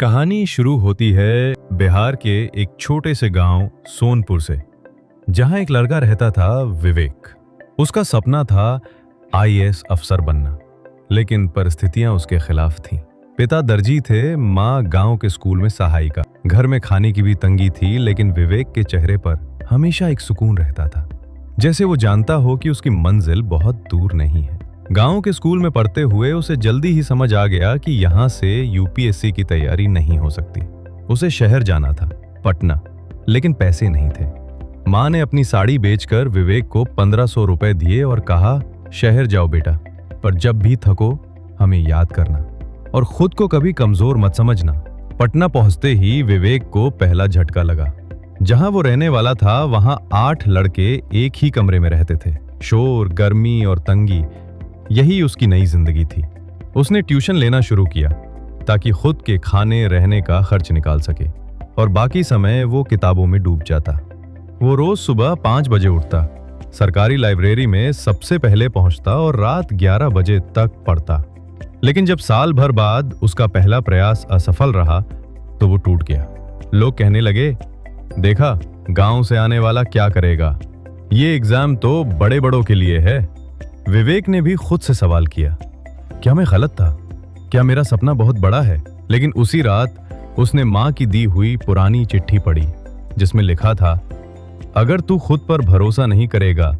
कहानी शुरू होती है बिहार के एक छोटे से गांव सोनपुर से, जहां एक लड़का रहता था विवेक। उसका सपना था आईएएस अफसर बनना, लेकिन परिस्थितियां उसके खिलाफ थीं। पिता दर्जी थे, माँ गांव के स्कूल में सहायिका। घर में खाने की भी तंगी थी, लेकिन विवेक के चेहरे पर हमेशा एक सुकून रहता था, जैसे वो जानता हो कि उसकी मंजिल बहुत दूर नहीं है। गांव के स्कूल में पढ़ते हुए उसे जल्दी ही समझ आ गया कि यहाँ से यूपीएससी की तैयारी नहीं हो सकती। उसे शहर जाना था, पटना, लेकिन पैसे नहीं थे। माँ ने अपनी साड़ी बेचकर विवेक को 1500 रुपए दिए और कहा, शहर जाओ बेटा, पर जब भी थको हमें याद करना और खुद को कभी कमजोर मत समझना। पटना पहुंचते ही विवेक को पहला झटका लगा। जहां वो रहने वाला था वहां 8 लड़के एक ही कमरे में रहते थे। शोर, गर्मी और तंगी, यही उसकी नई जिंदगी थी। उसने ट्यूशन लेना शुरू किया ताकि खुद के खाने रहने का खर्च निकाल सके, और बाकी समय वो किताबों में डूब जाता। वो रोज सुबह 5 बजे उठता, सरकारी लाइब्रेरी में सबसे पहले पहुंचता और रात 11 बजे तक पढ़ता। लेकिन जब साल भर बाद उसका पहला प्रयास असफल रहा तो वो टूट गया। लोग कहने लगे, देखा गांव से आने वाला क्या करेगा, ये एग्जाम तो बड़े बड़ों के लिए है। विवेक ने भी खुद से सवाल किया, क्या मैं गलत था? क्या मेरा सपना बहुत बड़ा है? लेकिन उसी रात उसने माँ की दी हुई पुरानी चिट्ठी पढ़ी, जिसमें लिखा था, अगर तू खुद पर भरोसा नहीं करेगा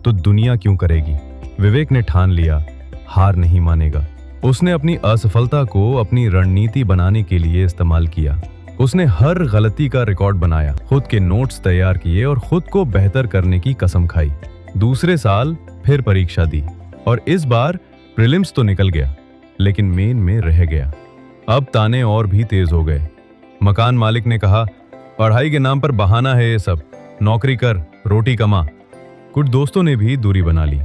तो दुनिया क्यों करेगी। विवेक ने ठान लिया, हार नहीं मानेगा। उसने अपनी असफलता को अपनी रणनीति बनाने के लिए इस्तेमाल किया। उसने हर गलती का रिकॉर्ड बनाया, खुद के नोट्स तैयार किए और खुद को बेहतर करने की कसम खाई। दूसरे साल फिर परीक्षा दी और इस बार प्रीलिम्स तो निकल गया, लेकिन मेन में रह गया। अब ताने और भी तेज हो गए। मकान मालिक ने कहा, पढ़ाई के नाम पर बहाना है ये सब, नौकरी कर, रोटी कमा। कुछ दोस्तों ने भी दूरी बना ली,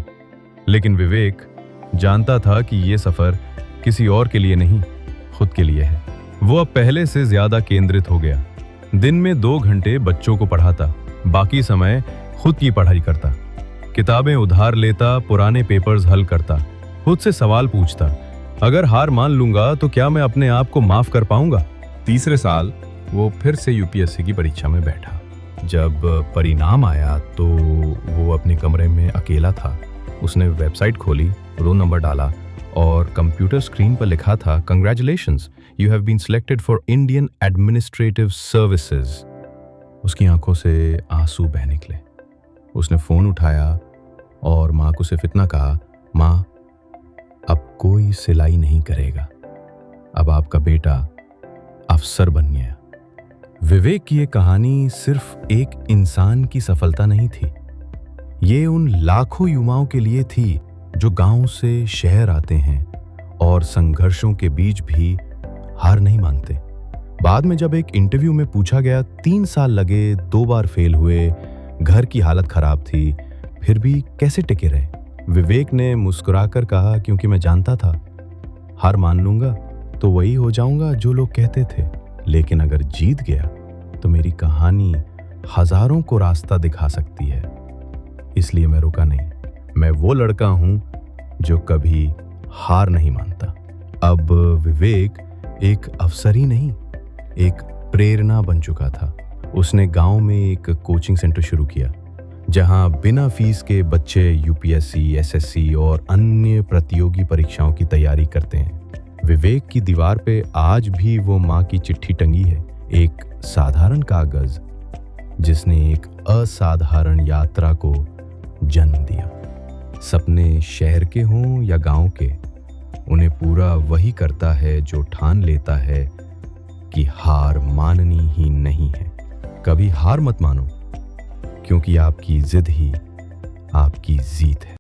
लेकिन विवेक जानता था कि ये सफर किसी और के लिए नहीं, खुद के लिए है। वो अब पहले से ज्यादा केंद्रित हो गया। दिन में 2 घंटे बच्चों को पढ़ाता, बाकी समय खुद की पढ़ाई करता। किताबें उधार लेता, पुराने पेपर्स हल करता, खुद से सवाल पूछता, अगर हार मान लूंगा तो क्या मैं अपने आप को माफ कर पाऊंगा? तीसरे साल वो फिर से यूपीएससी की परीक्षा में बैठा। जब परिणाम आया तो वो अपने कमरे में अकेला था। उसने वेबसाइट खोली, रोल नंबर डाला और कंप्यूटर स्क्रीन पर लिखा था, congratulations, you have been selected for Indian administrative services. उसकी आंखों से आंसू बह निकले। उसने फोन उठाया और माँ को सिर्फ इतना कहा, माँ, अब कोई सिलाई नहीं करेगा, अब आपका बेटा अफसर बन गया। विवेक की ये कहानी सिर्फ एक इंसान की सफलता नहीं थी, ये उन लाखों युवाओं के लिए थी जो गांव से शहर आते हैं और संघर्षों के बीच भी हार नहीं मानते। बाद में जब एक इंटरव्यू में पूछा गया, 3 साल लगे, 2 बार फेल हुए, घर की हालत खराब थी, फिर भी कैसे टिके रहे? विवेक ने मुस्कुराकर कहा, क्योंकि मैं जानता था हार मान लूंगा तो वही हो जाऊंगा जो लोग कहते थे, लेकिन अगर जीत गया तो मेरी कहानी हजारों को रास्ता दिखा सकती है। इसलिए मैं रुका नहीं। मैं वो लड़का हूं जो कभी हार नहीं मानता। अब विवेक एक अफसर ही नहीं, एक प्रेरणा बन चुका था। उसने गांव में एक कोचिंग सेंटर शुरू किया, जहां बिना फीस के बच्चे यूपीएससी, एसएससी और अन्य प्रतियोगी परीक्षाओं की तैयारी करते हैं। विवेक की दीवार पे आज भी वो माँ की चिट्ठी टंगी है, एक साधारण कागज जिसने एक असाधारण यात्रा को जन्म दिया। सपने शहर के हों या गांव के, उन्हें पूरा वही करता है जो ठान लेता है कि हार माननी ही नहीं है। कभी हार मत मानो, क्योंकि आपकी जिद ही आपकी जीत है।